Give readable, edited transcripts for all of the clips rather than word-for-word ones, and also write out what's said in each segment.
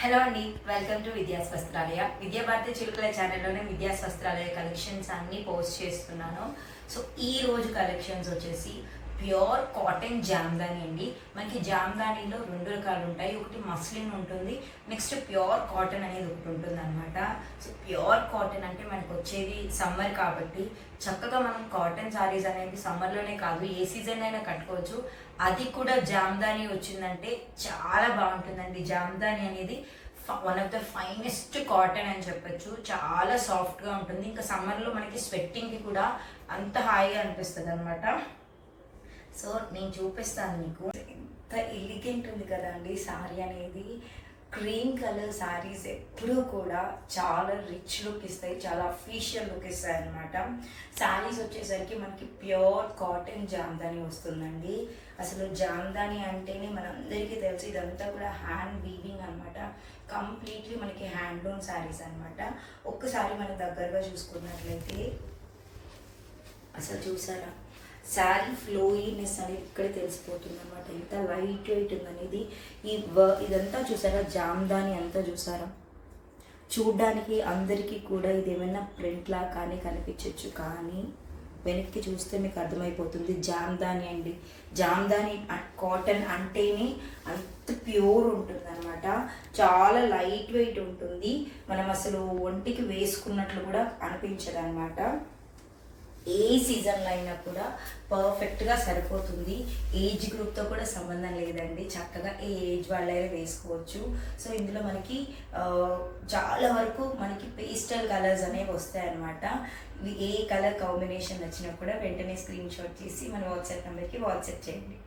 Hello అండి, welcome to Vidya's వస్త్రాలయ. విద్యా Bharati చిలుకల ఛానల్లోనే Vidya's వస్త్రాలయ collections అన్నీ పోస్ట్ చేస్తున్నాను. సో ఈ రోజు కలెక్షన్స్ వచ్చేసి ప్యూర్ కాటన్ జామ్దాని అండి. మనకి జామ్దానీలో రెండు రకాలు ఉంటాయి. ఒకటి మస్లిన్ ఉంటుంది, నెక్స్ట్ ప్యూర్ కాటన్ అనేది ఒకటి ఉంటుంది అనమాట. సో ప్యూర్ కాటన్ అంటే మనకు వచ్చేది సమ్మర్ కాబట్టి చక్కగా మనం కాటన్ సారీస్ అనేది సమ్మర్లోనే కాదు ఏ సీజన్ అయినా కట్టుకోవచ్చు. అది కూడా జామ్దాని వచ్చిందంటే చాలా బాగుంటుందండి. జామ్దాని అనేది one of the finest cotton అని చెప్పొచ్చు. చాలా సాఫ్ట్గా ఉంటుంది. ఇంకా సమ్మర్లో మనకి స్వెట్టింగ్కి కూడా అంత హాయిగా అనిపిస్తుంది అనమాట. సో నేను చూపిస్తాను మీకు. ఎంత ఎలిగెంట్ ఉంది కదా అండి సారీ అనేది. క్రీమ్ కలర్ సారీస్ ఎప్పుడూ కూడా చాలా రిచ్ లుక్ ఇస్తాయి, చాలా అఫీషియల్ లుక్ ఇస్తాయి అనమాట. సారీస్ వచ్చేసరికి మనకి ప్యూర్ కాటన్ జామ్దాని వస్తుందండి. అసలు జామ్దాని అంటేనే మనందరికీ తెలుసు, ఇదంతా కూడా హ్యాండ్ వీవింగ్ అనమాట. కంప్లీట్లీ మనకి హ్యాండ్లూమ్ శారీస్ అనమాట. ఒక్కసారి మనం దగ్గరగా చూసుకున్నట్లయితే అసలు చూసారా శారీ ఫ్లోయినెస్ అనేది ఇక్కడే తెలిసిపోతుంది అనమాట. ఎంత లైట్ వెయిట్ ఉందనేది. ఇదంతా చూసారా, జామ్దాని అంతా చూసారా. చూడ్డానికి అందరికీ కూడా ఇది ఏమైనా ప్రింట్లా కానీ కనిపించవచ్చు, కానీ వెనక్కి చూస్తే మీకు అర్థమైపోతుంది జామ్దాని అండి. జామ్దాని కాటన్ అంటేనే అంత ప్యూర్ ఉంటుంది అనమాట. చాలా లైట్ వెయిట్ ఉంటుంది. మనం అసలు ఒంటికి వేసుకున్నట్లు కూడా అనిపించదు అనమాట. ఏ సీజన్లో అయినా కూడా పర్ఫెక్ట్గా సరిపోతుంది. ఏజ్ గ్రూప్తో కూడా సంబంధం లేదండి. చక్కగా ఏ ఏజ్ వాళ్ళైనా వేసుకోవచ్చు. సో ఇందులో మనకి చాలా వరకు మనకి పేస్టల్ కలర్స్ అనేవి వస్తాయి అన్నమాట. ఇవి ఏ కలర్ కాంబినేషన్ వచ్చినా కూడా వెంటనే స్క్రీన్ షాట్ చేసి మన వాట్సాప్ నెంబర్కి వాట్సాప్ చేయండి.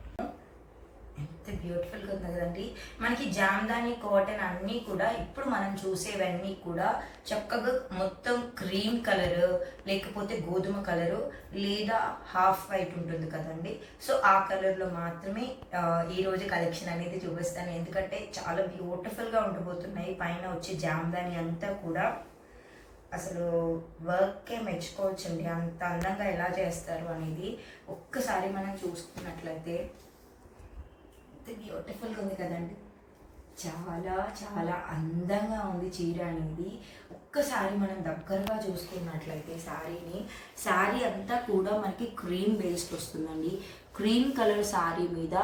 ఎంత బ్యూటిఫుల్గా ఉంది కదండి. మనకి జామ్దాని కాటన్ అన్నీ కూడా ఇప్పుడు మనం చూసేవన్నీ కూడా చక్కగా మొత్తం క్రీమ్ కలరు, లేకపోతే గోధుమ కలరు, లేదా హాఫ్ వైట్ ఉంటుంది కదండి. సో ఆ కలర్లో మాత్రమే ఈరోజు కలెక్షన్ అనేది చూపిస్తాను. ఎందుకంటే చాలా బ్యూటిఫుల్గా ఉండబోతున్నాయి. పైన వచ్చే జామ్దాని అంతా కూడా అసలు వర్కే మెచ్చుకోవచ్చండి. అంత అందంగా ఎలా చేస్తారు అనేది ఒక్కసారి మనం చూసుకున్నట్లయితే బ్యూటిఫుల్గా ఉంది కదండి. చాలా చాలా అందంగా ఉంది చీర అనేది. ఒక్కసారి మనం దగ్గరగా చూసుకున్నట్లయితే శారీ అంతా కూడా మనకి క్రీమ్ బేస్డ్ వస్తుందండి. క్రీమ్ కలర్ శారీ మీద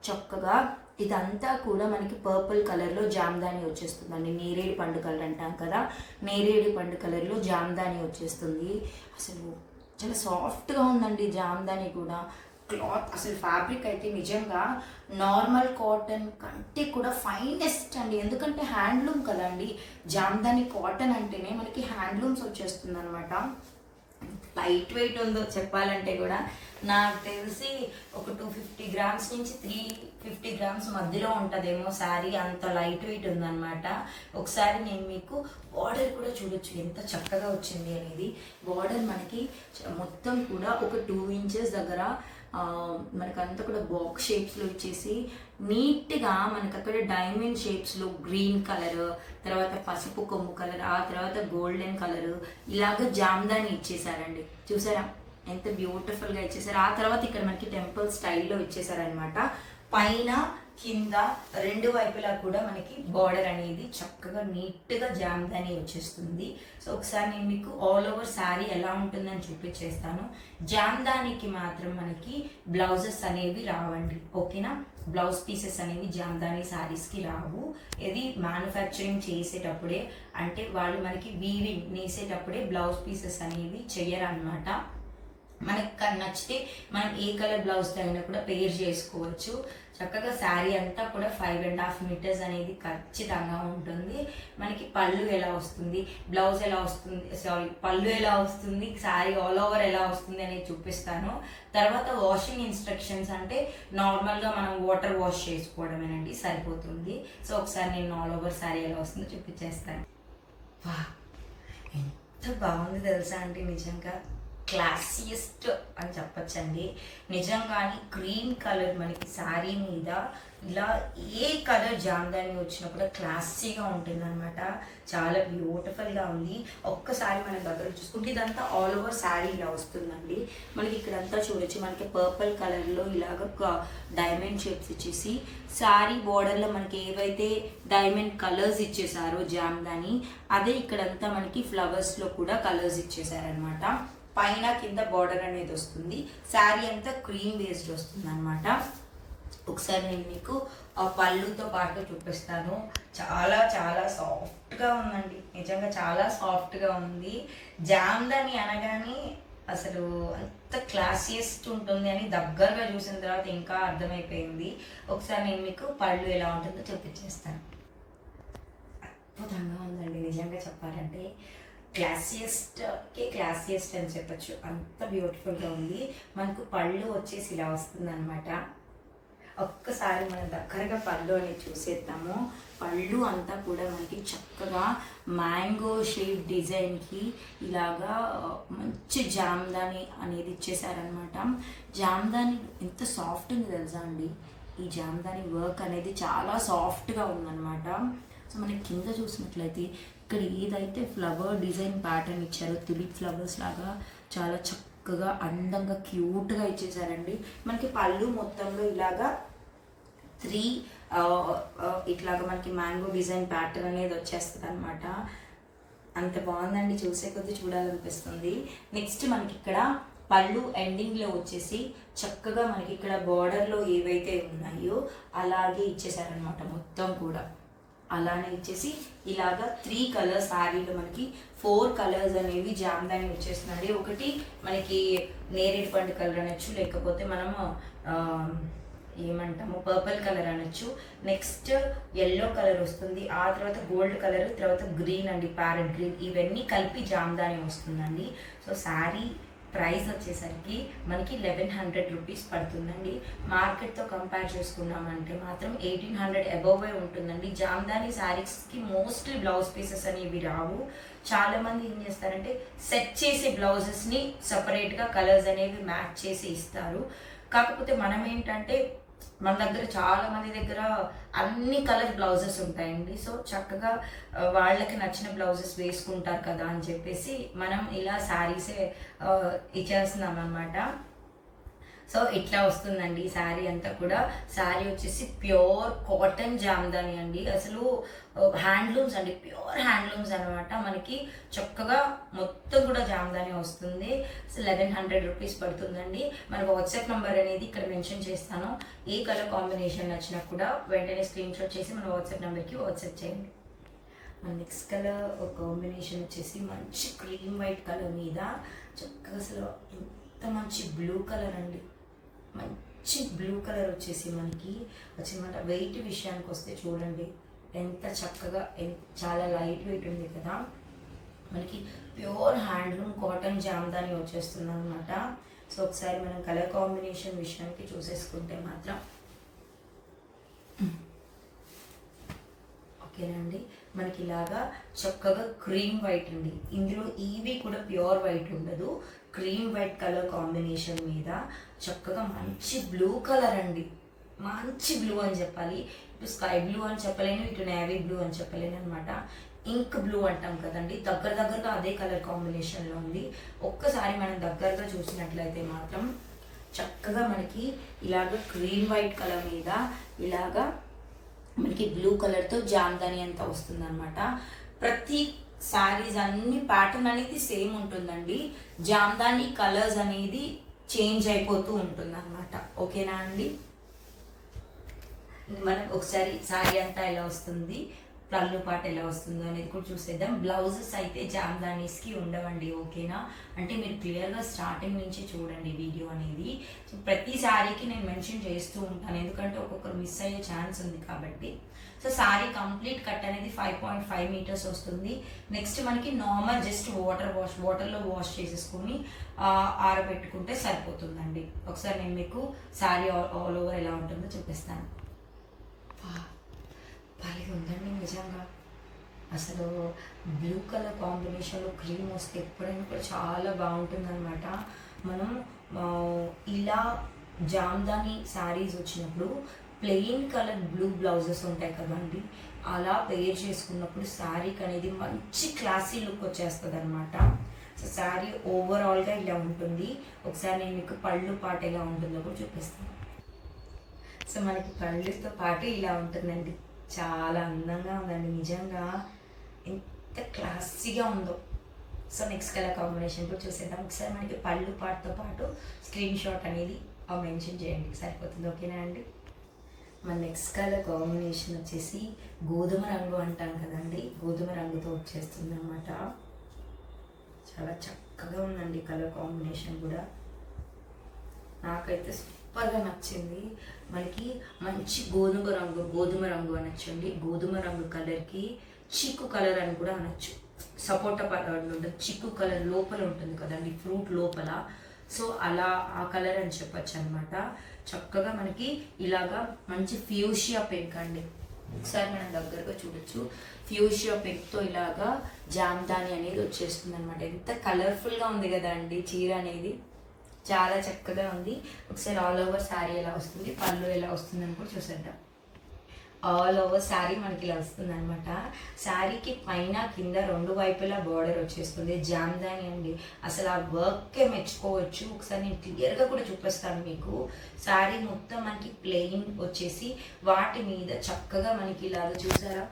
చక్కగా ఇదంతా కూడా మనకి పర్పుల్ కలర్లో జామ్దాని వచ్చేస్తుందండి. నేరేడు పండు కలర్ అంటాం కదా, నేరేడు పండు కలర్లో జామ్దాని వచ్చేస్తుంది. అసలు చాలా సాఫ్ట్గా ఉందండి జామ్దాని కూడా. క్లాత్ అసలు ఫ్యాబ్రిక్ అయితే నిజంగా నార్మల్ కాటన్ కంటే కూడా ఫైనెస్ట్ అండి. ఎందుకంటే హ్యాండ్లూమ్ కదండి. జామ్దాని కాటన్ అంటేనే మనకి హ్యాండ్లూమ్స్ వచ్చేస్తుంది అనమాట. లైట్ వెయిట్ ఉందో చెప్పాలంటే కూడా నాకు తెలిసి ఒక 250 గ్రామ్స్ నుంచి 350 గ్రామ్స్ మధ్యలో ఉంటుందేమో శారీ. అంత లైట్ వెయిట్ ఉందన్నమాట. ఒకసారి నేను మీకు బార్డర్ కూడా చూడొచ్చు ఎంత చక్కగా వచ్చింది అనేది. బార్డర్ మనకి మొత్తం కూడా ఒక 2 ఇంచెస్ దగ్గర మనకంతా కూడా బాక్స్ షేప్స్లో ఇచ్చేసి నీట్గా మనకు అక్కడ డైమండ్ షేప్స్లో గ్రీన్ కలర్, తర్వాత పసుపు కొమ్ము కలర్, ఆ తర్వాత గోల్డెన్ కలర్ ఇలాగ జామ్దాని ఇచ్చేసారండి. చూసారా ఎంత బ్యూటిఫుల్గా ఇచ్చేసారు. ఆ తర్వాత ఇక్కడ మనకి టెంపుల్ స్టైల్లో ఇచ్చేసారనమాట. పైన కింద రెండు వైపులా కూడా మనకి బార్డర్ అనేది చక్కగా నీట్గా జామ్దాని వచ్చేస్తుంది. సో ఒకసారి నేను మీకు ఆల్ ఓవర్ శారీ ఎలా ఉంటుందని చూపించేస్తాను. జామ్దానికి మాత్రం మనకి బ్లౌజెస్ అనేవి రావండి, ఓకేనా. బ్లౌజ్ పీసెస్ అనేవి జామ్దాని శారీస్కి రావు. ఇది మ్యానుఫ్యాక్చరింగ్ చేసేటప్పుడే, అంటే వాళ్ళు మనకి వీవింగ్ నేసేటప్పుడే బ్లౌజ్ పీసెస్ అనేవి చెయ్యరన్నమాట. మనకు నచ్చితే మనం ఏ కలర్ బ్లౌజ్ అయినా కూడా పేర్ చేసుకోవచ్చు. చక్కగా శారీ అంతా కూడా 5.5 మీటర్స్ అనేది ఖచ్చితంగా ఉంటుంది. మనకి పళ్ళు ఎలా వస్తుంది, బ్లౌజ్ ఎలా వస్తుంది, పళ్ళు ఎలా వస్తుంది, శారీ ఆల్ ఓవర్ ఎలా వస్తుంది అనేది చూపిస్తాను. తర్వాత వాషింగ్ ఇన్స్ట్రక్షన్స్ అంటే నార్మల్గా మనం వాటర్ వాష్ చేసుకోవడమేనండి, సరిపోతుంది. సో ఒకసారి నేను ఆల్ ఓవర్ శారీ ఎలా వస్తుందో చూపించేస్తాను. వా ఎంత బాగుంది తెలుసా అంటే నిజంగా క్లాసియస్ట్ అని చెప్పచ్చండి. నిజంగానే క్రీమ్ కలర్ మనకి శారీ మీద ఇలా ఏ కలర్ జామ్దాని వచ్చినా కూడా క్లాసీగా ఉంటుంది అనమాట. చాలా బ్యూటిఫుల్గా ఉంది. ఒక్కసారి మన దగ్గర చూసుకుంటే ఇదంతా ఆల్ ఓవర్ శారీ ఇలా వస్తుందండి. మనకి ఇక్కడంతా చూడొచ్చు, మనకి పర్పుల్ కలర్లో ఇలాగ డైమండ్ షేప్స్ ఇచ్చేసి శారీ బోర్డర్లో మనకి ఏవైతే డైమండ్ కలర్స్ ఇచ్చేసారో జామ్దాని, అదే ఇక్కడంతా మనకి ఫ్లవర్స్లో కూడా కలర్స్ ఇచ్చేసారనమాట. పైన కింద బార్డర్ అనేది వస్తుంది. శారీ అంతా క్రీమ్ బేస్డ్ వస్తుంది అనమాట. ఒకసారి నేను మీకు ఆ పళ్ళుతో పాటు చూపిస్తాను. చాలా చాలా సాఫ్ట్గా ఉందండి, నిజంగా చాలా సాఫ్ట్గా ఉంది. జామ్దాని అనగానే అసలు అంత క్లాసియస్ట్ ఉంటుంది అని దగ్గరగా చూసిన తర్వాత ఇంకా అర్థమైపోయింది. ఒకసారి నేను మీకు పళ్ళు ఎలా ఉంటుందో చూపించేస్తాను. అద్భుతంగా ఉందండి నిజంగా చెప్పాలంటే. క్లాసియస్ట్ అని చెప్పచ్చు, అంత బ్యూటిఫుల్గా ఉంది. మనకు పళ్ళు వచ్చేసి ఇలా వస్తుంది అనమాట. ఒక్కసారి మనం దగ్గరగా పళ్ళు అనేది చూసేద్దాము. పళ్ళు అంతా కూడా మనకి చక్కగా మ్యాంగో షేప్ డిజైన్కి ఇలాగా మంచి జామ్దాని అనేది ఇచ్చేసారనమాట. జామ్దాని ఎంత సాఫ్ట్ ఉంది తెలుసా అండి. ఈ జామ్దాని వర్క్ అనేది చాలా సాఫ్ట్గా ఉందన్నమాట. సో మనకి కింద చూసినట్లయితే ఇక్కడ ఏదైతే ఫ్లవర్ డిజైన్ ప్యాటర్న్ ఇచ్చారో తులిప్ ఫ్లవర్స్ లాగా చాలా చక్కగా అందంగా క్యూట్గా ఇచ్చేసారండి. మనకి పళ్ళు మొత్తంలో ఇలాగా ఇట్లాగా మనకి మ్యాంగో డిజైన్ ప్యాటర్న్ అనేది వచ్చేస్తుంది అనమాట. అంత బాగుందండి, చూసే కొద్దీ చూడాలనిపిస్తుంది. నెక్స్ట్ మనకి ఇక్కడ పళ్ళు ఎండింగ్లో వచ్చేసి చక్కగా మనకి ఇక్కడ బార్డర్లో ఏవైతే ఉన్నాయో అలాగే ఇచ్చేసారనమాట. మొత్తం కూడా అలానే ఇచ్చేసి ఇలాగా 3 కలర్స్ శారీలో మనకి 4 కలర్స్ అనేవి జామ్దాని వచ్చేస్తున్నాయి. ఒకటి మనకి నేరేడు పండు కలర్ అనొచ్చు, లేకపోతే మనము ఏమంటాము పర్పుల్ కలర్ అనొచ్చు. నెక్స్ట్ ఎల్లో కలర్ వస్తుంది, ఆ తర్వాత గోల్డ్ కలర్, తర్వాత గ్రీన్ అండి, ప్యారెట్ గ్రీన్. ఇవన్నీ కలిపి జామ్దాని వస్తుందండి. సో శారీ ప్రైస్ వచ్చేసరికి మనకి 1100 రూపీస్ పడుతుందండి. మార్కెట్తో కంపేర్ చేసుకున్నామంటే మాత్రం 1800 అబోవ్ ఉంటుందండి. జామ్దాని శారీస్కి మోస్ట్లీ బ్లౌజ్ పీసెస్ అనేవి రావు. చాలామంది ఏం చేస్తారంటే సెట్ చేసే బ్లౌజెస్ని సపరేట్గా కలర్స్ అనేవి మ్యాచ్ చేసి ఇస్తారు. కాకపోతే మనం ఏంటంటే మన దగ్గర చాలా మంది దగ్గర అన్ని కలర్ బ్లౌజెస్ ఉంటాయండి. సో చక్కగా వాళ్ళకి నచ్చిన బ్లౌజెస్ వేసుకుంటారు కదా అని చెప్పేసి మనం ఇలా శారీసే ఇచ్చేస్తున్నాం అనమాట. సో ఇట్లా వస్తుందండి శారీ అంతా కూడా. శారీ వచ్చేసి ప్యూర్ కాటన్ జామ్దాని అండి. అసలు హ్యాండ్లూమ్స్ అండి, ప్యూర్ హ్యాండ్లూమ్స్ అనమాట. మనకి చక్కగా మొత్తం కూడా జామ్దాని వస్తుంది. సో 1100 రూపీస్ పడుతుందండి. మన వాట్సాప్ నెంబర్ అనేది ఇక్కడ మెన్షన్ చేస్తాను. ఏ కలర్ కాంబినేషన్ నచ్చినా కూడా వెంటనే స్క్రీన్ షాట్ చేసి మన వాట్సాప్ నెంబర్కి వాట్సాప్ చేయండి. మన నెక్స్ట్ కలర్ కాంబినేషన్ వచ్చేసి మంచి క్రీమ్ వైట్ కలర్ మీద చక్కగా అసలు ఎంత మంచి బ్లూ కలర్ అండి. మంచి బ్లూ కలర్ వచ్చేసి మనకి వచ్చిందన్నమాట. వెయిట్ విషయానికి వస్తే చూడండి ఎంత చక్కగా, చాలా లైట్ వెయిట్ ఉంది కదా. మనకి ప్యూర్ హ్యాండ్లూమ్ కాటన్ జామ్దాని వచ్చేస్తుంది అనమాట. సో ఒకసారి మనం కలర్ కాంబినేషన్ విషయానికి చూసేసుకుంటే మాత్రం ఓకేనండి. మనకి ఇలాగా చక్కగా క్రీమ్ వైట్ అండి. ఇందులో ఈవి కూడా ప్యూర్ వైట్ ఉండదు, క్రీమ్ వైట్ కలర్ కాంబినేషన్ మీద చక్కగా మంచి బ్లూ కలర్ అండి. మంచి బ్లూ అని చెప్పాలి. ఇటు స్కై బ్లూ అని చెప్పలేను, ఇటు నేవీ బ్లూ అని చెప్పలేను అనమాట. ఇంక్ బ్లూ అంటాం కదండి, దగ్గరగా అదే కలర్ కాంబినేషన్లో ఉంది. ఒక్కసారి మనం దగ్గరగా చూసినట్లయితే మాత్రం చక్కగా మనకి ఇలాగ క్రీమ్ వైట్ కలర్ మీద ఇలాగా మనకి బ్లూ కలర్తో జామ్దాని అంతా వస్తుంది అనమాట. ప్రతి శారీస్ అన్ని ప్యాటర్న్ అనేది సేమ్ ఉంటుందండి. జామ్దాని కలర్స్ అనేది చేంజ్ అయిపోతూ ఉంటుంది అనమాట. ఓకేనా అండి. మనం ఒకసారి శారీ అంతా ఎలా వస్తుంది, పళ్ళు పాట ఎలా వస్తుందో అనేది కూడా చూసేద్దాం. బ్లౌజెస్ అయితే జామ్దానీస్కి ఉండవండి. ఓకేనా. అంటే మీరు క్లియర్గా స్టార్టింగ్ నుంచి చూడండి వీడియో అనేది. సో ప్రతి శారీకి నేను మెన్షన్ చేస్తూ ఉంటాను, ఎందుకంటే ఒక్కొక్కరు మిస్ అయ్యే ఛాన్స్ ఉంది కాబట్టి. సో శారీ కంప్లీట్ కట్ అనేది 5.5 మీటర్స్ వస్తుంది. నెక్స్ట్ మనకి నార్మల్ జస్ట్ వాటర్లో వాష్ చేసేసుకొని ఆరబెట్టుకుంటే సరిపోతుందండి. ఒకసారి నేను మీకు శారీ ఆల్ ఓవర్ ఎలా ఉంటుందో చూపిస్తాను. భలే ఉందండి నిజంగా. అసలు బ్లూ కలర్ కాంబినేషన్లో క్రీమ్ వస్తే ఎప్పుడైనా కూడా చాలా బాగుంటుంది అనమాట. మనం ఇలా జామ్దాని శారీస్ వచ్చినప్పుడు ప్లెయిన్ కలర్ బ్లూ బ్లౌజెస్ ఉంటాయి కదండి, అలా పేర్ చేసుకున్నప్పుడు శారీకి అనేది మంచి క్లాసీ లుక్ వచ్చేస్తుంది అనమాట. సో శారీ ఓవరాల్గా ఇలా ఉంటుంది. ఒకసారి నేను మీకు పళ్ళు పాట ఎలా ఉంటుందో కూడా చూపిస్తాను. సో మనకి పళ్ళుతో పాటు ఇలా ఉంటుందండి. చాలా అందంగా ఉందండి, నిజంగా ఎంత క్లాసీగా ఉందో. సో నెక్స్ట్ కలర్ కాంబినేషన్ కూడా చూసేద్దాం. ఒకసారి మనకి పళ్ళు పాటతో పాటు స్క్రీన్ షాట్ అనేది మెన్షన్ చేయండి, సరిపోతుంది. ఓకేనా అండి? మన నెక్స్ట్ కలర్ కాంబినేషన్ వచ్చేసి గోధుమ రంగు అంటాం కదండి, గోధుమ రంగుతో వచ్చేస్తుంది అనమాట. చాలా చక్కగా ఉందండి కలర్ కాంబినేషన్ కూడా, నాకైతే సూపర్గా నచ్చింది. మనకి మంచి గోధుమ రంగు అనొచ్చండి. గోధుమ రంగు కలర్కి చీకు కలర్ అని కూడా అనొచ్చు. సపోటా ఉంటుంది, చిక్కు కలర్ లోపల ఉంటుంది కదండి, ఫ్రూట్ లోపల. సో అలా ఆ కలర్ అని చెప్పచ్చు అనమాట. చక్కగా మనకి ఇలాగా మంచి ఫ్యూషియా పింక్ అండి, ఒకసారి మనం దగ్గరగా చూడొచ్చు. ఫ్యూషియా పింక్తో ఇలాగా జామ్దాని అనేది వచ్చేస్తుంది అనమాట. ఎంత కలర్ఫుల్గా ఉంది కదా అండి చీర అనేది, చాలా చక్కగా ఉంది. ఒకసారి ఆల్ ఓవర్ శారీ ఎలా వస్తుంది, పళ్ళు ఎలా వస్తుంది అని కూడా చూసేద్దాం. ఆల్ ఓవర్ శారీ మనకి ఇలా వస్తుంది అనమాట. శారీకి పైన కింద రెండు వైపులా బార్డర్ వచ్చేస్తుంది, జామ్దాని అండి. అసలు ఆ వర్కే మెచ్చుకోవచ్చు. ఒకసారి నేను క్లియర్గా కూడా చూపిస్తాను మీకు. శారీ మొత్తం మనకి ప్లెయిన్ వచ్చేసి వాటి మీద చక్కగా మనకి ఇలాగ చూసారా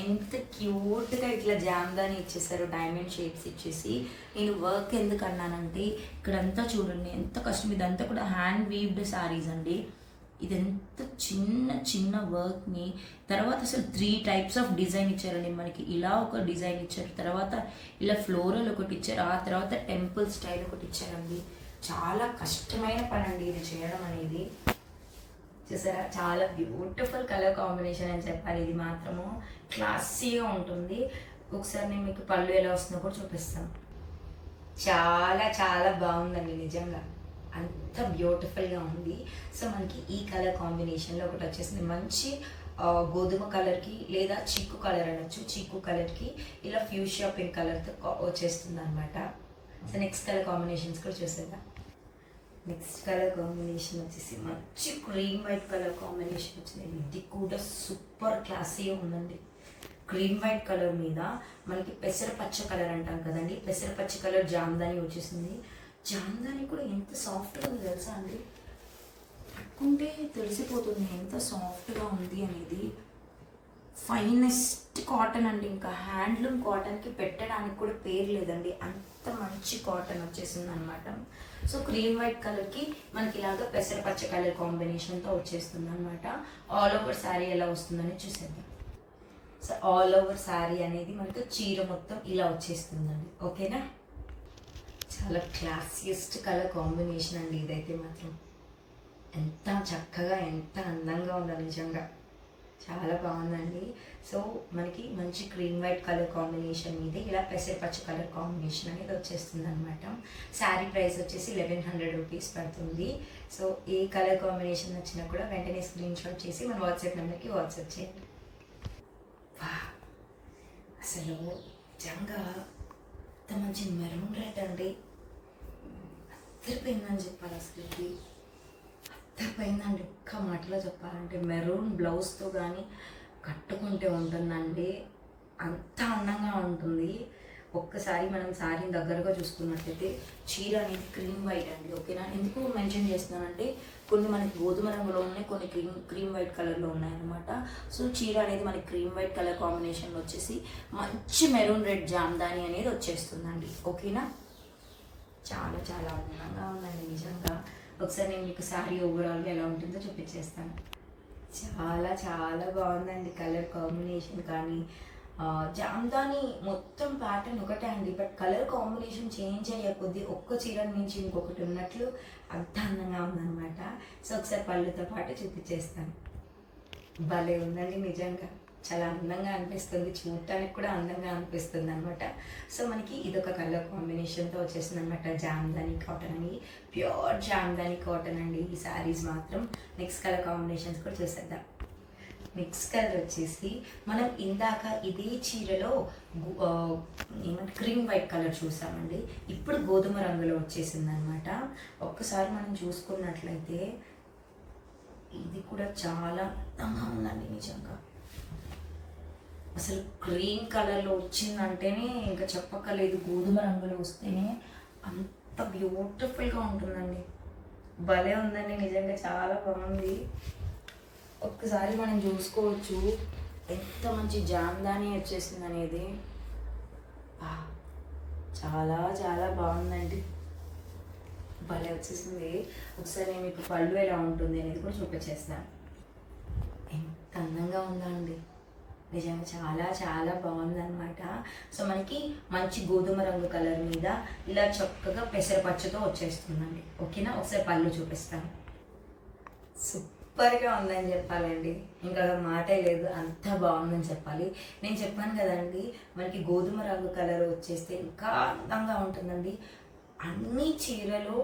ఎంత క్యూట్గా ఇట్లా జామ్దాని ఇచ్చేసారు, డైమండ్ షేప్స్ ఇచ్చేసి. నేను వర్క్ ఎందుకు అన్నానంటే ఇక్కడంతా చూడండి ఎంత కష్టం, ఇదంతా కూడా హ్యాండ్ వీవ్డ్ శారీస్ అండి. ఇదంతా చిన్న చిన్న వర్క్ని తర్వాత అసలు 3 types ఆఫ్ డిజైన్ ఇచ్చారండి మనకి. ఇలా ఒక డిజైన్ ఇచ్చారు, తర్వాత ఇలా ఫ్లోరల్ ఒకటి ఇచ్చారు, ఆ తర్వాత టెంపుల్ స్టైల్ ఒకటి ఇచ్చారండి. చాలా కష్టమైన పని అండి ఇది చేయడం అనేది. చూసారా, చాలా బ్యూటిఫుల్ కలర్ కాంబినేషన్ అని చెప్పాలి. ఇది మాత్రము క్లాసీగా ఉంటుంది. ఒకసారి నేను మీకు పళ్ళు ఎలా వస్తుందో కూడా చూపిస్తాను. చాలా చాలా బాగుందండి, నిజంగా అంత బ్యూటిఫుల్గా ఉంది. సో మనకి ఈ కలర్ కాంబినేషన్లో ఒకటి వచ్చేసింది మంచి గోధుమ కలర్కి లేదా చిక్కు కలర్ అనొచ్చు. చిక్కు కలర్కి ఇలా ఫ్యూషియా పింక్ కలర్తో వచ్చేస్తుంది అనమాట. సో నెక్స్ట్ కలర్ కాంబినేషన్స్ కూడా చూసేద్దాం. నెక్స్ట్ కలర్ కాంబినేషన్ వచ్చేసి మంచి క్రీమ్ వైట్ కలర్ కాంబినేషన్ వచ్చింది. ఇది కూడా సూపర్ క్లాసీగా ఉందండి. క్రీమ్ వైట్ కలర్ మీద మనకి పెసరపచ్చ కలర్ అంటాం కదండి, పెసరపచ్చ కలర్ జామ్దాని వచ్చేసింది. జామ్దాని కూడా ఎంత సాఫ్ట్గా ఉంది తెలుసా అండి, పట్టుకుంటే తెలిసిపోతుంది ఎంత సాఫ్ట్గా ఉంది అనేది. ఫైనెస్ట్ కాటన్ అండి, ఇంకా హ్యాండ్లూమ్ కాటన్కి పెట్టడానికి కూడా పేరు లేదండి, అంత మంచి కాటన్ వచ్చేసింది అనమాట. సో క్రీమ్ వైట్ కలర్కి మనకి ఇలాగ పెసరపచ్చ కలర్ కాంబినేషన్తో వచ్చేస్తుంది అనమాట. ఆల్ ఓవర్ శారీ ఎలా వస్తుందని చూసేద్దాం. సో ఆల్ ఓవర్ శారీ అనేది మనకు చీర మొత్తం ఇలా వచ్చేస్తుందండి. ఓకేనా, చాలా క్లాసియస్ట్ కలర్ కాంబినేషన్ అండి ఇదైతే మాత్రం. ఎంత చక్కగా ఎంత అందంగా ఉందో, నిజంగా చాలా బాగుందండి. సో మనకి మంచి క్రీమ్ వైట్ కలర్ కాంబినేషన్ మీద ఇలా పెసరపచ్చ కలర్ కాంబినేషన్ అనేది వచ్చేస్తుంది అనమాట. శారీ ప్రైస్ వచ్చేసి 1100 రూపీస్ పడుతుంది. సో ఏ కలర్ కాంబినేషన్ వచ్చినా కూడా వెంటనే స్క్రీన్ షాట్ చేసి మన వాట్సాప్ నెంబర్కి వాట్సాప్ చేయండి. అసలు నిజంగా అంత మంచి మెరూన్ రెడ్ అండి, అద్దరిపోయిందని చెప్పాలి. అసలు ఇది అద్దరిపోయిందండి, ఒక్క మాటలో చెప్పాలంటే. మెరూన్ బ్లౌజ్తో కానీ కట్టుకుంటే ఉంటుందండి, అంత అందంగా ఉంటుంది. ఒక్కసారి మనం శారీని దగ్గరగా చూసుకున్నట్లయితే చీర అనేది క్రీమ్ వైట్ అండి. ఓకేనా, ఎందుకు మెన్షన్ చేస్తున్నానంటే కొన్ని మనకి గోధుమ రంగులో ఉన్నాయి, కొన్ని క్రీమ్ వైట్ కలర్లో ఉన్నాయన్నమాట. సో చీర అనేది మనకి క్రీమ్ వైట్ కలర్ కాంబినేషన్లో వచ్చేసి మంచి మెరూన్ రెడ్ జామ్దాని అనేది వచ్చేస్తుందండి. ఓకేనా, చాలా చాలా అందంగా ఉందండి నిజంగా. ఒకసారి నేను మీకు శారీ ఓవరాల్గా ఎలా ఉంటుందో చూపించేస్తాను. చాలా చాలా బాగుందండి కలర్ కాంబినేషన్ కానీ. జామ్దాని మొత్తం ప్యాటర్న్ ఒకటే అండి, బట్ కలర్ కాంబినేషన్ చేంజ్ అయ్యే కొద్దీ ఒక్క చీర నుంచి ఇంకొకటి ఉన్నట్లు అంత అందంగా ఉందన్నమాట. సో ఒకసారి పళ్ళుతో పాటు చూపించేస్తాను. భలే ఉందండి నిజంగా, చాలా అందంగా అనిపిస్తుంది, చూడటానికి కూడా అందంగా అనిపిస్తుంది అనమాట. సో మనకి ఇదొక కలర్ కాంబినేషన్తో వచ్చేస్తుంది అనమాట. జామ్దాని కాటన్ అని, ప్యూర్ జామ్దాని కాటన్ అండి ఈ శారీస్ మాత్రం. నెక్స్ట్ కలర్ కాంబినేషన్స్ కూడా చూసేద్దాం. నెక్స్ట్ కలర్ వచ్చేసి మనం ఇందాక ఇదే చీరలో ఏమంటే క్రీమ్ వైట్ కలర్ చూసామండి. ఇప్పుడు గోధుమ రంగులో వచ్చేసింది అనమాట. ఒక్కసారి మనం చూసుకున్నట్లయితే ఇది కూడా చాలా అందంగా ఉందండి నిజంగా. అసలు క్రీమ్ కలర్లో వచ్చిందంటేనే ఇంకా చెప్పక్కర్లేదు, గోధుమ రంగులో వస్తేనే అంత బ్యూటిఫుల్గా ఉంటుందండి. భలే ఉందండి నిజంగా, చాలా బాగుంది. ఒక్కసారి మనం చూసుకోవచ్చు ఎంత మంచి జామ్దాని వచ్చేసింది అనేది. చాలా చాలా బాగుందండి, భలే వచ్చేసింది. ఒకసారి నేను మీకు పళ్ళు ఎలా ఉంటుంది అనేది కూడా చూపించేస్తాను. ఎంత అందంగా ఉందా అండి నిజంగా, చాలా చాలా బాగుందన్నమాట. సో మనకి మంచి గోధుమ రంగు కలర్ మీద ఇలా చక్కగా పెసరపచ్చతో వచ్చేస్తుందండి. ఓకేనా, ఒకసారి పళ్ళు చూపిస్తాను. సూపర్గా ఉందని చెప్పాలండి, ఇంకా మాటే లేదు, అంత బాగుందని చెప్పాలి. నేను చెప్పాను కదండి, మనకి గోధుమ రంగు కలర్ వచ్చేస్తే ఇంకా అందంగా ఉంటుందండి. అన్ని చీరలు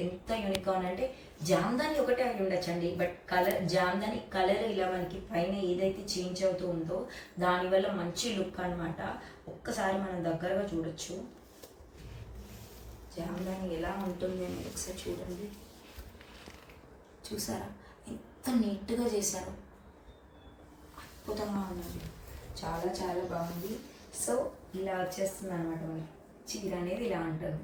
ఎంత యూనిక్గా ఉన్నాయంటే జామ్దాని ఒకటే అయి ఉండొచ్చండి, బట్ కలర్ జామ్దాని కలర్ ఇలా మనకి పైన ఏదైతే చేంజ్ అవుతూ ఉందో దానివల్ల మంచి లుక్ అనమాట. ఒక్కసారి మనం దగ్గరగా చూడొచ్చు జామ్దాని ఎలా ఉంటుంది అని ఒకసారి చూడండి. చూసారా ఎంత నీట్గా చేశారు, అద్భుతంగా ఉన్నది, చాలా చాలా బాగుంది. సో ఇలా వచ్చేస్తుంది అనమాట మనకి చీర అనేది, ఇలా ఉంటుంది.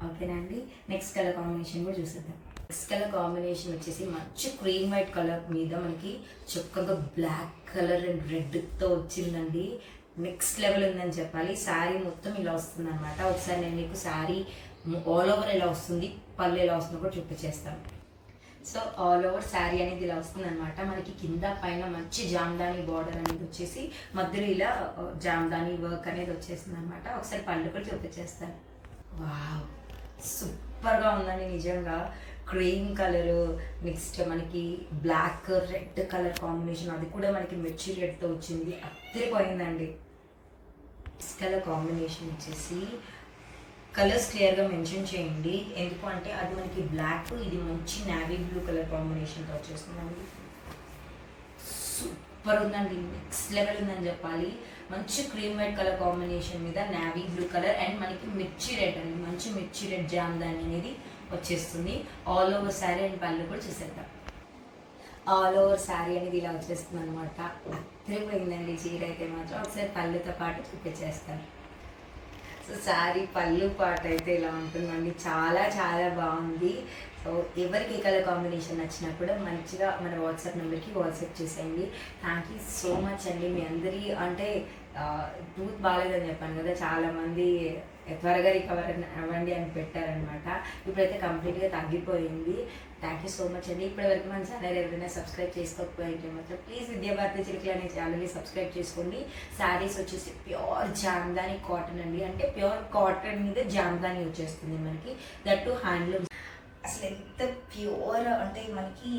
ఓకేనా అండి, నెక్స్ట్ కలర్ కాంబినేషన్ కూడా చూసేద్దాం. నెక్స్ట్ కలర్ కాంబినేషన్ వచ్చేసి మంచి క్రీమ్ వైట్ కలర్ మీద మనకి చక్కగా బ్లాక్ కలర్ అండ్ రెడ్తో వచ్చిందండి. నెక్స్ట్ లెవెల్ ఉందని చెప్పాలి. శారీ మొత్తం ఇలా వస్తుంది అనమాట. ఒకసారి నేను మీకు శారీ ఆల్ ఓవర్ ఎలా వస్తుంది, పళ్ళు ఎలా వస్తుందో కూడా చూపించేస్తాను. సో ఆల్ ఓవర్ శారీ అనేది ఇలా వస్తుంది అనమాట. మనకి కింద పైన మంచి జామ్దాని బార్డర్ అనేది వచ్చేసి మధ్యలో ఇలా జామ్దాని వర్క్ అనేది వచ్చేస్తుంది అనమాట. ఒకసారి పళ్ళు కూడా చూపించేస్తాను. వావ్, సూపర్గా ఉందండి నిజంగా. క్రీమ్ కలరు, నెక్స్ట్ మనకి బ్లాక్ రెడ్ కలర్ కాంబినేషన్, అది కూడా మనకి మిర్చి రెడ్తో వచ్చింది, అద్దరిపోయిందండి. నెక్స్ట్ కలర్ కాంబినేషన్ వచ్చేసి కలర్స్ క్లియర్గా మెన్షన్ చేయండి, ఎందుకు అంటే అది మనకి బ్లాక్, ఇది మంచి నావీ బ్లూ కలర్ కాంబినేషన్తో వచ్చేస్తుందండి. సూపర్ ఉందండి, నెక్స్ట్ లెవెల్ ఉందని చెప్పాలి. మంచి క్రీమ్ వైట్ కలర్ కాంబినేషన్ మీద నావీ బ్లూ కలర్ అండ్ మనకి మిర్చి రెడ్ అండి, మంచి మిర్చి రెడ్ జామ్దాని అనేది వచ్చేస్తుంది. ఆల్ ఓవర్ శారీ అండ్ పళ్ళు కూడా చూసేద్దాం. ఆల్ ఓవర్ శారీ అనేది ఇలా వచ్చేస్తుంది అనమాట. అద్దరిపోయిందండి చీర అయితే మాత్రం. ఒకసారి పళ్ళుతో పాటు చూపించేస్తాను. సో శారీ పళ్ళు పాట అయితే ఇలా ఉంటుందండి, చాలా చాలా బాగుంది. సో ఎవరికి ఏ కలర్ కాంబినేషన్ నచ్చినా కూడా మంచిగా మన వాట్సాప్ నెంబర్కి వాట్సాప్ చేసేయండి. థ్యాంక్ యూ సో మచ్ అండి. మీ అందరి అంటే టూత్ బాగాలేదని చెప్పాను కదా, చాలామంది త్వరగా రికవర్ అవ్వండి అని పెట్టారనమాట. ఇప్పుడైతే కంప్లీట్గా తగ్గిపోయింది. థ్యాంక్ యూ సో మచ్ అండి. ఇప్పటివరకు మన ఛానల్ ఎవరైనా సబ్స్క్రైబ్ చేసుకోకపోయింటే మాత్రం ప్లీజ్ విద్యాభారతి చిలుకలు అనే ఛానల్ని సబ్స్క్రైబ్ చేసుకోండి. శారీస్ వచ్చేసి ప్యూర్ జామ్దాని కాటన్ అండి, అంటే ప్యూర్ కాటన్ మీద జామ్దాని వచ్చేస్తుంది మనకి, దట్ టు హ్యాండ్లూమ్. అసలు ఎంత ప్యూర్ అంటే మనకి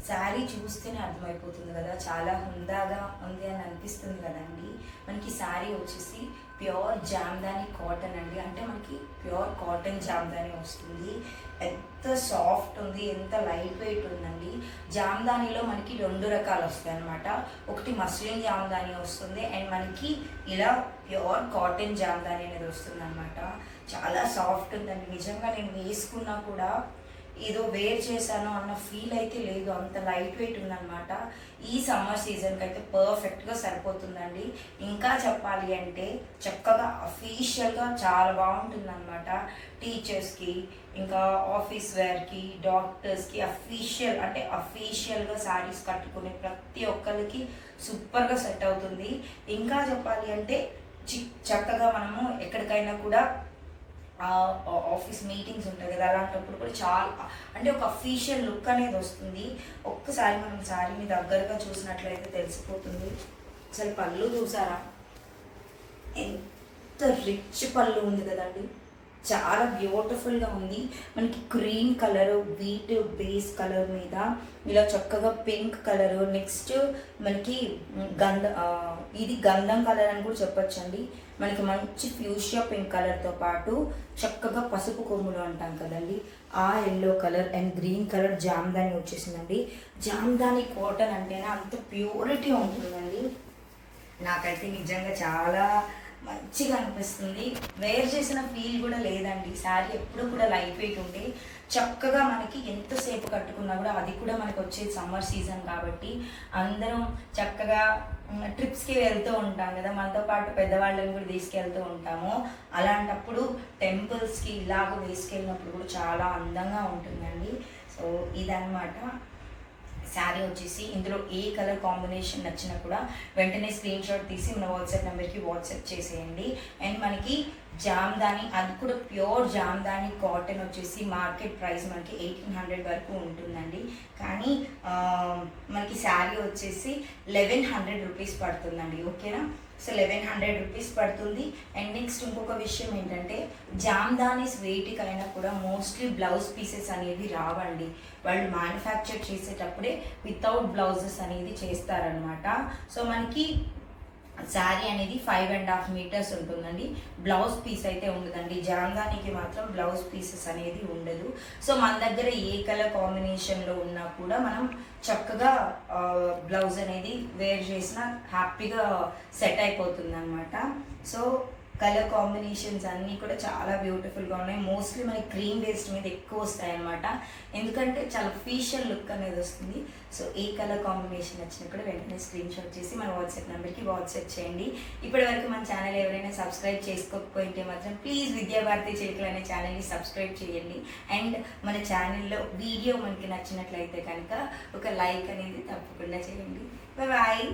శారీ చూస్తేనే అర్థమైపోతుంది కదా, చాలా హుందాగా ఉంది అని అనిపిస్తుంది కదండి. మనకి శారీ వచ్చేసి ప్యూర్ జామ్దాని కాటన్ అండి, అంటే మనకి ప్యూర్ కాటన్ జామ్దాని వస్తుంది. ఎంత సాఫ్ట్ ఉంది, ఎంత లైట్ వెయిట్ ఉందండి. జామ్దానిలో మనకి 2 రకాలు వస్తాయి అనమాట. ఒకటి మస్లిన్ జామ్దాని వస్తుంది అండ్ మనకి ఇలా ప్యూర్ కాటన్ జామ్దాని అనేది వస్తుంది అనమాట. చాలా సాఫ్ట్ ఉందండి నిజంగా. నేను వేసుకున్నా కూడా ఏదో వేర్ చేశాను అన్న ఫీల్ అయితే లేదు, అంత లైట్ వెయిట్ ఉందన్నమాట. ఈ సమ్మర్ సీజన్కి అయితే పర్ఫెక్ట్గా సరిపోతుందండి. ఇంకా చెప్పాలి అంటే చక్కగా అఫీషియల్గా చాలా బాగుంటుందన్నమాట. టీచర్స్కి, ఇంకా ఆఫీస్ వేర్కి, డాక్టర్స్కి అఫీషియల్గా శారీస్ కట్టుకునే ప్రతి ఒక్కరికి సూపర్గా సెట్ అవుతుంది. ఇంకా చెప్పాలి అంటే చక్కగా మనము ఎక్కడికైనా కూడా ఆఫీస్ మీటింగ్స్ ఉంటాయి కదా, అలాంటప్పుడు కూడా చాలా అంటే ఒక అఫీషియల్ లుక్ అనేది వస్తుంది. ఒక్కసారి మనం శారీని దగ్గరగా చూసినట్లయితే తెలిసిపోతుంది. అసలు పళ్ళు చూసారా, ఎంత రిచ్ పళ్ళు ఉంది కదండి. చాలా బ్యూటిఫుల్గా ఉంది. మనకి cream colour wheat base colour మీద ఇలా చక్కగా పింక్ కలర్, నెక్స్ట్ మనకి ఇది గంధం కలర్ అని కూడా చెప్పొచ్చండి. మనకి మంచి ఫ్యూషియా పింక్ కలర్తో పాటు చక్కగా పసుపు కొమ్ములు అంటాం కదండి, ఆ yellow colour and green colour Jamdani వచ్చేసిందండి. జామ్దాని కాటన్ అంటేనే అంత ప్యూరిటీ ఉంటుందండి. నాకైతే నిజంగా చాలా మంచిగా అనిపిస్తుంది. వేర్ చేసిన ఫీల్ కూడా లేదండి. శారీ ఎప్పుడు కూడా లైట్ వెయిట్ ఉండి చక్కగా మనకి ఎంతసేపు కట్టుకున్నా కూడా, అది కూడా మనకు వచ్చేది సమ్మర్ సీజన్ కాబట్టి అందరం చక్కగా ట్రిప్స్కి వెళ్తూ ఉంటాం కదా, మనతో పాటు పెద్దవాళ్ళని కూడా తీసుకెళ్తూ ఉంటాము. అలాంటప్పుడు టెంపుల్స్కి ఇలాగ వేసుకెళ్ళినప్పుడు కూడా చాలా అందంగా ఉంటుందండి. సో ఇదన్నమాట శారీ వచ్చేసి. ఇందులో ఏ కలర్ కాంబినేషన్ నచ్చినా కూడా వెంటనే స్క్రీన్ షాట్ తీసి మన వాట్సాప్ నెంబర్కి వాట్సాప్ చేసేయండి. అండ్ మనకి జామ్దాని, అది కూడా ప్యూర్ జామ్దాని కాటన్ వచ్చేసి మార్కెట్ ప్రైస్ మనకి 1800 వరకు ఉంటుందండి. కానీ మనకి శారీ వచ్చేసి 1100 రూపీస్ పడుతుందండి. ఓకేనా? సో 1100 రూపీస్ పడుతుంది. అండ్ నెక్స్ట్ ఇంకొక విషయం ఏంటంటే, జామ్దానీస్ వేటికైనా కూడా మోస్ట్లీ బ్లౌజ్ పీసెస్ అనేవి రావండి. వాళ్ళు మ్యానుఫ్యాక్చర్ చేసేటప్పుడే వితౌట్ బ్లౌజెస్ అనేది చేస్తారనమాట. సో మనకి శారీ అనేది 5.5 మీటర్స్ ఉంటుందండి. బ్లౌజ్ పీస్ అయితే ఉండదండి. జామ్దానికి మాత్రం బ్లౌజ్ పీసెస్ అనేది ఉండదు. సో మన దగ్గర ఏ కలర్ కాంబినేషన్లో ఉన్నా కూడా మనం చక్కగా బ్లౌజ్ అనేది వేర్ చేసినా హ్యాపీగా సెట్ అయిపోతుంది అనమాట. సో కలర్ కాంబినేషన్స్ అన్నీ కూడా చాలా బ్యూటిఫుల్గా ఉన్నాయి. మోస్ట్లీ మనకి క్రీమ్ బేస్డ్ మీద ఎక్కువ వస్తాయి అనమాట, ఎందుకంటే చాలా ఫీషియల్ లుక్ అనేది వస్తుంది. సో ఏ కలర్ కాంబినేషన్ వచ్చినా కూడా వెంటనే స్క్రీన్ షాట్ చేసి మన వాట్సాప్ నెంబర్కి వాట్సాప్ చేయండి. ఇప్పటి వరకు మన ఛానల్ ఎవరైనా సబ్స్క్రైబ్ చేసుకోకపోయింటే మాత్రం ప్లీజ్ విద్యాభారతి చిలుకలు అనే ఛానల్ని సబ్స్క్రైబ్ చేయండి. అండ్ మన ఛానల్లో వీడియో మనకి నచ్చినట్లయితే కనుక ఒక లైక్ అనేది తప్పకుండా చేయండి. బాయ్.